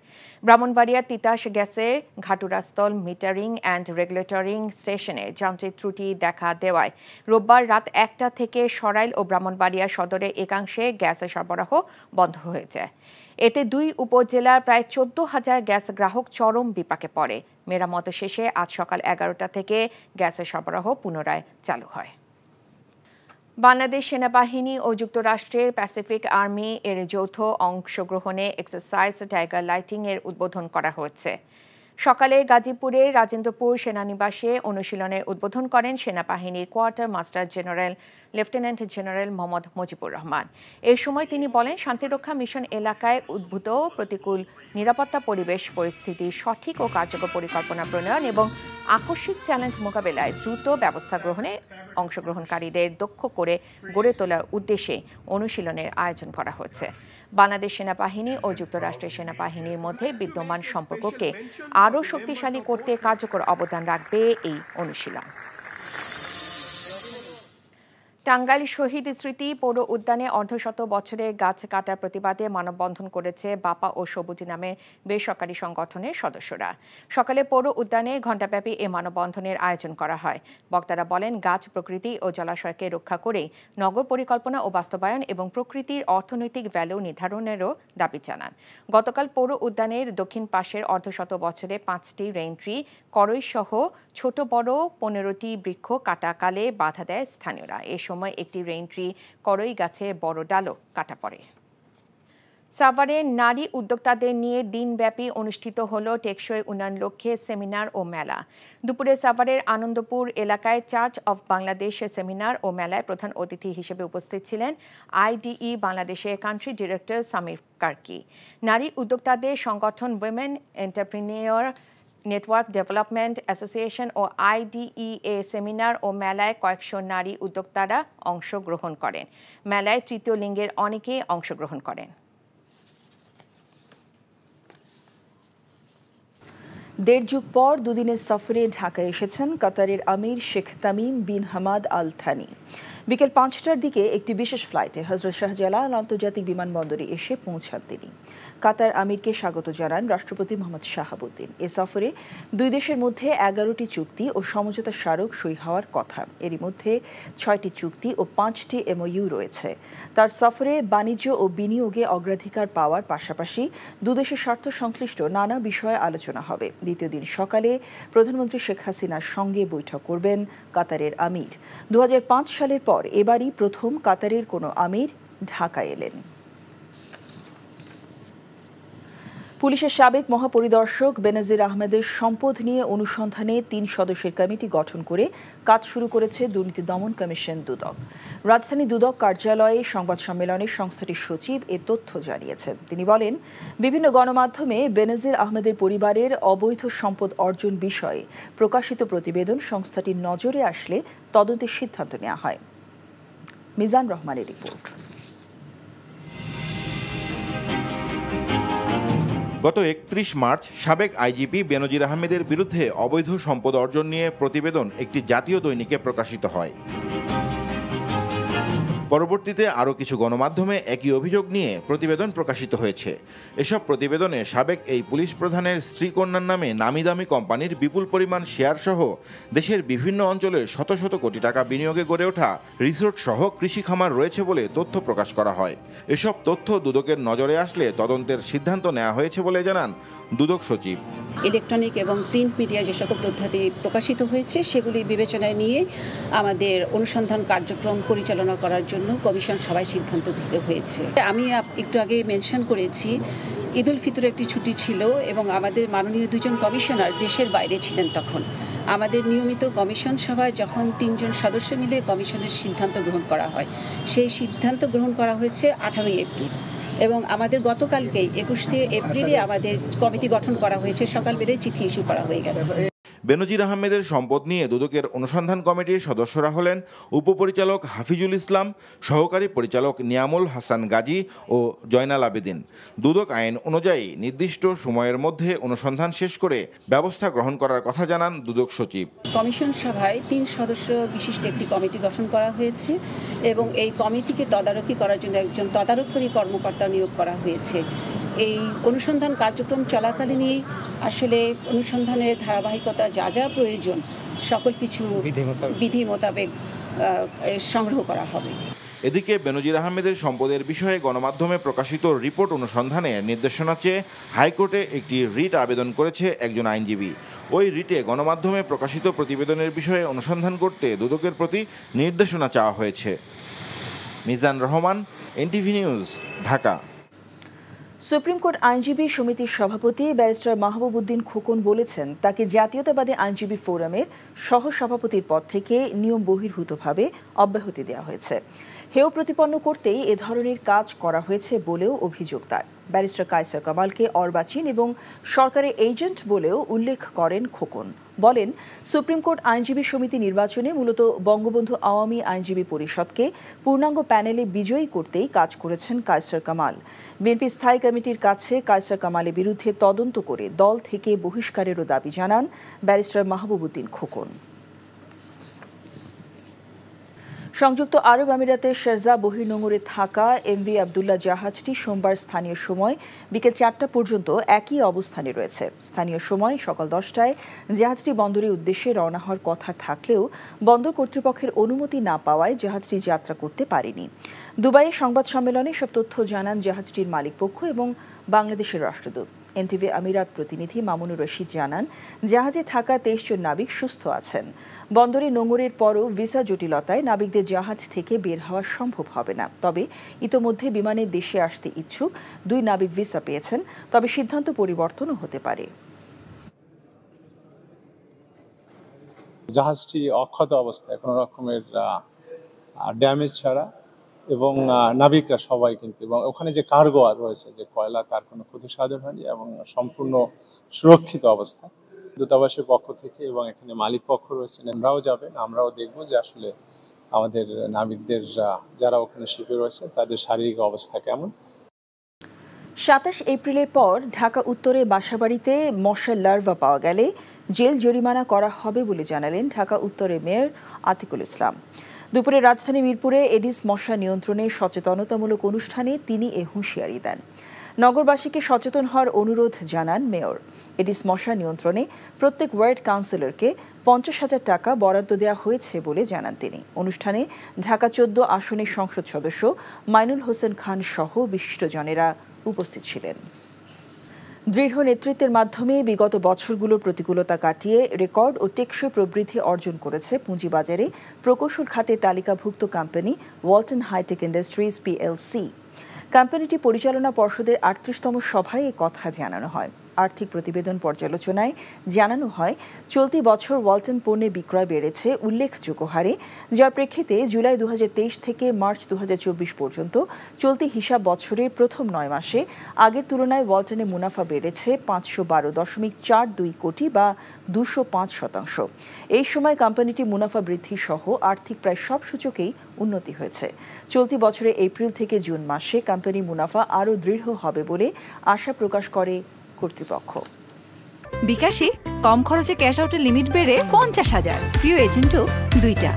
ব্রাহ্মণবাড়িয়ার তিতাস গ্যাসের ঘাটুরাস্থল মিটারিং অ্যান্ড রেগুলেটরিং স্টেশনে যান্ত্রিক ত্রুটি দেখা দেওয়ায় রোববার রাত ১টা থেকে সরাইল ও ব্রাহ্মণবাড়িয়া সদরের একাংশে গ্যাস সরবরাহ বন্ধ হয়ে যায়। এতে ২ উপজেলার প্রায় ১৪,০০০ গ্যাস গ্রাহক চরম বিপাকে পড়ে। মেরামত শেষে আজ সকাল ১১টা থেকে গ্যাসের সরবরাহ পুনরায় চালু হয়। বাংলাদেশ সেনাবাহিনী ও যুক্তরাষ্ট্রের প্যাসিফিক আর্মি এর যৌথ অংশগ্রহণে এক্সারসাইজ টাইগার লাইটিং এর উদ্বোধন করা হয়েছে। সকালে গাজীপুরের রাজেন্দ্রপুর সেনানিবাসে অনুশীলনের উদ্বোধন করেন সেনাবাহিনীর quarter master general lieutenant general Mohammad Mujibur Rahman. এই সময় তিনি বলেন, শান্তিরক্ষা মিশন এলাকায় উদ্ভূত প্রতিকূল নিরাপত্তা পরিবেশ পরিস্থিতির সঠিক ও কার্যকর পরিকল্পনা প্রণয়ন এবং আকস্মিক চ্যালেঞ্জ মোকাবেলায় দ্রুত ব্যবস্থা গ্রহণে অংশগ্রহণকারীদের দক্ষ করে গড়ে তোলার উদ্দেশ্যে অনুশীলনের আয়োজন করা হয়েছে। বাংলাদেশ সেনাবাহিনী ও যুক্তরাষ্ট্রের সেনাবাহিনীর মধ্যে বিদ্যমান সম্পর্ককে আরও শক্তিশালী করতে কার্যকর অবদান রাখবে এই অনুশীলন। টাঙ্গাইল শহীদ স্মৃতি পৌর উদ্যানে অর্ধশত বছরের গাছ কাটার প্রতিবাদে মানববন্ধন করেছে বাপা ও সবুজ নামের বেসরকারি সংগঠনের সদস্যরা। সকালে পৌর উদ্যানে ঘণ্টাব্যাপী এ মানববন্ধনের আয়োজন করা হয়। বক্তারা বলেন, গাছ প্রকৃতি ও জলাশয়কে রক্ষা করে নগর পরিকল্পনা ও বাস্তবায়ন এবং প্রকৃতির অর্থনৈতিক ভ্যালু নির্ধারণেরও দাবি জানান। গতকাল পৌর উদ্যানের দক্ষিণ পাশের অর্ধশত বছরে 5টি রেইন ট্রি করই সহ ছোট বড় 15টি বৃক্ষ কাটাকালে বাধা দেয় স্থানীয়রা। এ সময় একটি রেইন ট্রি করই গাছে বড় ডালও কাটা পড়ে। সাভারে নারী উদ্যোক্তাদের নিয়ে দিনব্যাপী অনুষ্ঠিত হল টেকসই উন্নয়ন লক্ষ্যে সেমিনার ও মেলা। দুপুরে সাভারের আনন্দপুর এলাকায় চার্চ অব বাংলাদেশের সেমিনার ও মেলায় প্রধান অতিথি হিসেবে উপস্থিত ছিলেন আইডিই বাংলাদেশের কান্ট্রি ডিরেক্টর সামির কার্কি। নারী উদ্যোক্তাদের সংগঠন women entrepreneur network development association ও আইডিইএ সেমিনার ও মেলায় কয়েকশো নারী উদ্যোক্তারা অংশগ্রহণ করেন। মেলায় তৃতীয় লিঙ্গের অনেকেই অংশগ্রহণ করেন। দেড় যুগ পর দুদিনের সফরে ঢাকায় এসেছেন কাতারের আমির Sheikh Tamim bin Hamad Al Thani. বিকেল 5টার দিকে একটি বিশেষ ফ্লাইটে হযরত শাহজালাল আন্তর্জাতিক বিমানবন্দরে এসে পৌঁছান তিনি। কাতার আমিরকে স্বাগত জানান রাষ্ট্রপতি মোহাম্মদ শাহাবুদ্দিন। এ সফরে দুই দেশের মধ্যে 11টি চুক্তি ও সমঝোতা স্মারক সই হওয়ার কথা। এরই মধ্যে 6টি চুক্তি ও 5টি এমওইউ রয়েছে। তার সফরে বাণিজ্য ও বিনিয়োগে অগ্রাধিকার পাওয়ার পাশাপাশি দুদেশের স্বার্থ সংশ্লিষ্ট নানা বিষয়ে আলোচনা হবে। দ্বিতীয় দিন সকালে প্রধানমন্ত্রী শেখ হাসিনার সঙ্গে বৈঠক করবেন কাতারের আমির। 2005 সালের পর এবারই প্রথম কাতারের কোনো আমির ঢাকা এলেন। পুলিশের সাবেক মহাপরিদর্শক বেনজির আহমেদের সম্পদ নিয়ে অনুসন্ধানে 3 সদস্যের কমিটি গঠন করে কাজ শুরু করেছে দুর্নীতি দমন কমিশন দুদক। রাজধানী দুদক কার্যালয়ে সংবাদ সম্মেলনে সংস্থাটির সচিব এ তথ্য জানিয়েছেন। তিনি বলেন, বিভিন্ন গণমাধ্যমে বেনজির আহমেদের পরিবারের অবৈধ সম্পদ অর্জন বিষয়ে প্রকাশিত প্রতিবেদন সংস্থাটির নজরে আসলে তদন্তের সিদ্ধান্ত নেওয়া হয়। মিজান রহমানের রিপোর্ট। গত 31 মার্চ সাবেক আইজিপি বেনজির আহমেদের বিরুদ্ধে অবৈধ সম্পদ অর্জন নিয়ে প্রতিবেদন একটি জাতীয় দৈনিকে প্রকাশিত হয়। পরবর্তীতে আরও কিছু গণমাধ্যমে একই অভিযোগ নিয়ে প্রতিবেদন প্রকাশিত হয়েছে। এসব প্রতিবেদনে সাবেক এই পুলিশ প্রধানের স্ত্রীকন্যার নামে নামি দামি কোম্পানির বিপুল পরিমাণ শেয়ারসহ দেশের বিভিন্ন অঞ্চলে শত শত কোটি টাকা বিনিয়োগে গড়ে ওঠা রিসোর্ট সহ কৃষি খামার রয়েছে বলে তথ্য প্রকাশ করা হয়। এসব তথ্য দুদকের নজরে আসলে তদন্তের সিদ্ধান্ত নেওয়া হয়েছে বলে জানান দুদক সচিব। ইলেকট্রনিক এবং প্রিন্ট মিডিয়া যে সকল তথ্যাদি প্রকাশিত হয়েছে সেগুলি বিবেচনায় নিয়ে আমাদের অনুসন্ধান কার্যক্রম পরিচালনা করার জন্য কমিশন সবাই সিদ্ধান্ত নিতে হয়েছে। আমি একটু আগে মেনশন করেছি, ঈদ উল ফিতরের একটি ছুটি ছিল এবং আমাদের মাননীয় 2 জন কমিশনার দেশের বাইরে ছিলেন। তখন আমাদের নিয়মিত কমিশন সভায় যখন 3 জন সদস্য মিলে কমিশনের সিদ্ধান্ত গ্রহণ করা হয়, সেই সিদ্ধান্ত গ্রহণ করা হয়েছে 18 এপ্রিল এবং আমাদের গতকালকেই 21 এপ্রিলে আমাদের কমিটি গঠন করা হয়েছে। সকালবেলায় চিঠি ইস্যু করা হয়ে গেছে। বেনজির আহমেদের সম্পদ নিয়ে দুদকের অনুসন্ধান কমিটির সদস্যরা হলেন উপপরিচালক হাফিজুল ইসলাম, সহকারী পরিচালক নিয়ামুল হাসান গাজী ও জয়নাল আবেদিন। দুদক আইন অনুযায়ী নির্দিষ্ট সময়ের মধ্যে অনুসন্ধান শেষ করে ব্যবস্থা গ্রহণ করার কথা জানান দুদক সচিব। কমিশন সভায় 3 সদস্য বিশিষ্ট একটি কমিটি গঠন করা হয়েছে এবং এই কমিটিকে তদারকি করার জন্য একজন তদারকি কর্মকর্তা নিয়োগ করা হয়েছে। এই অনুসন্ধান কার্যক্রম চলাকালীনই আসলে অনুসন্ধানের ধারাবাহিকতা যা যা প্রয়োজন সকল কিছু বিধি মোতাবেক সংগ্রহ করা হবে। এদিকে বেনজির আহমেদের সম্পদের বিষয়ে গণমাধ্যমে প্রকাশিত রিপোর্ট অনুসন্ধানের নির্দেশনা চেয়ে হাইকোর্টে একটি রিট আবেদন করেছে একজন আইনজীবী। ওই রিটে গণমাধ্যমে প্রকাশিত প্রতিবেদনের বিষয়ে অনুসন্ধান করতে দুদকের প্রতি নির্দেশনা চাওয়া হয়েছে। Mizan Rahman, NTV news, Dhaka. Supreme court আইনজীবী সমিতির সভাপতি ব্যারিস্টার মাহবুব উদ্দিন খোকন বলেছেন, তাকে জাতীয়তাবাদী আইনজীবী ফোরামের সহসভাপতির পদ থেকে নিয়ম বহির্ভূতভাবে অব্যাহতি দেওয়া হয়েছে। হেয় প্রতিপন্ন করতেই এ ধরনের কাজ করা হয়েছে বলেও অভিযোগ তার। ব্যারিস্টার কায়সার কামালকে অর্বাচীন এবং সরকারের এজেন্ট বলেও উল্লেখ করেন খোকন। বলেন, সুপ্রিম কোর্ট আইনজীবী সমিতি নির্বাচনে মূলত বঙ্গবন্ধু আওয়ামী আইনজীবী পরিষদকে পূর্ণাঙ্গ প্যানেলে বিজয়ী করতেই কাজ করেছেন কায়সার কামাল। বিএনপি স্থায়ী কমিটির কাছে কায়সার কামালের বিরুদ্ধে তদন্ত করে দল থেকে বহিষ্কারেরও দাবি জানান ব্যারিস্টার মাহবুব উদ্দিন খোকন। সংযুক্ত আরব আমিরাতের শারজা বহির্নোঙরে থাকা এমভি আবদুল্লাহ জাহাজটি সোমবার স্থানীয় সময় বিকেল 4টা পর্যন্ত একই অবস্থানে রয়েছে। স্থানীয় সময় সকাল 10টায় জাহাজটি বন্দরের উদ্দেশ্যে রওনা হওয়ার কথা থাকলেও বন্দর কর্তৃপক্ষের অনুমতি না পাওয়ায় জাহাজটি যাত্রা করতে পারেনি। দুবাইয়ে সংবাদ সম্মেলনে সব তথ্য জানান জাহাজটির মালিকপক্ষ এবং বাংলাদেশের রাষ্ট্রদূত। এনটিভি আমিরাত প্রতিনিধি মামুনুর রশিদ জানান, জাহাজে থাকা 23 জন নাবিক সুস্থ আছেন। বন্দরে নোঙরের পরও ভিসা জটিলতায় নাবিকদের জাহাজ থেকে বের হওয়া সম্ভব হবে না। তবে ইতোমধ্যে বিমানে দেশে আসতে ইচ্ছুক 2 নাবিক ভিসা পেয়েছেন, তবে সিদ্ধান্ত পরিবর্তনও হতে পারে। জাহাজটি অক্ষত অবস্থায়, কোনো রকমের ড্যামেজ ছাড়া, এবং নাবিকরা সবাই কিন্তু, এবং ওখানে যে কার্গো আর রয়েছে যে কয়লা, তার কোনো ক্ষতি সাধন হয়নি এবং সম্পূর্ণ সুরক্ষিত অবস্থা। দূতাবাসের পক্ষ থেকে এবং এখানে মালিক পক্ষ রয়েছেন, আমরাও যাবেন, আমরাও দেখব যে আসলে আমাদের নাবিকদের যারা ওখানে শিপে রয়েছে তাদের শারীরিক অবস্থা কেমন। 27 এপ্রিলের পর ঢাকা উত্তরে বাসাবাড়িতে মশার লার্ভা পাওয়া গেলে জেল জরিমানা করা হবে বলে জানালেন ঢাকা উত্তরের মেয়র আতিকুল ইসলাম। দুপুরে রাজধানী মিরপুরে এডিস মশা নিয়ন্ত্রণে সচেতনতামূলক অনুষ্ঠানে তিনি এ হুঁশিয়ারি দেন। নগরবাসীকে সচেতন হওয়ার অনুরোধ জানান মেয়র। এডিস মশা নিয়ন্ত্রণে প্রত্যেক ওয়ার্ড কাউন্সিলরকে 50,000 টাকা বরাদ্দ দেওয়া হয়েছে বলে জানান তিনি। অনুষ্ঠানে ঢাকা 14 আসনের সংসদ সদস্য মাইনুল হোসেন খান সহ বিশিষ্টজনেরা উপস্থিত ছিলেন। দৃঢ় নেতৃত্বের মাধ্যমে বিগত বছরগুলোর প্রতিকূলতা কাটিয়ে রেকর্ড ও টেকসই প্রবৃদ্ধি অর্জন করেছে পুঁজিবাজারে প্রকৌশল খাতে তালিকাভুক্ত company Walton hi-tech industries PLC. কোম্পানিটি পরিচালনা পর্ষদের 38তম সভায় এ কথা জানানো হয়। আর্থিক প্রতিবেদন পর্যালোচনায় জানানো হয়, চলতি বছর ওয়ালটন পণ্যের বিক্রয় বেড়েছে উল্লেখযোগ্য হারে, যার প্রেক্ষিতে জুলাই 2023 থেকে মার্চ 2024 পর্যন্ত চলতি হিসাব বছরের প্রথম 9 মাসে আগের তুলনায় ওয়ালটনের মুনাফা বেড়েছে 512.42 কোটি বা 205%। এই সময় কোম্পানিটির মুনাফা বৃদ্ধি সহ আর্থিক প্রায় সব সূচকেই উন্নতি হয়েছে। চলতি বছরের এপ্রিল থেকে জুন মাসে কোম্পানির মুনাফা আরও দৃঢ় হবে বলে আশা প্রকাশ করে কর্তৃপক্ষ। বিকাশে কম খরচে ক্যাশ আউটের লিমিট বেড়ে 50,000, প্রিয় এজেন্টও 2টা।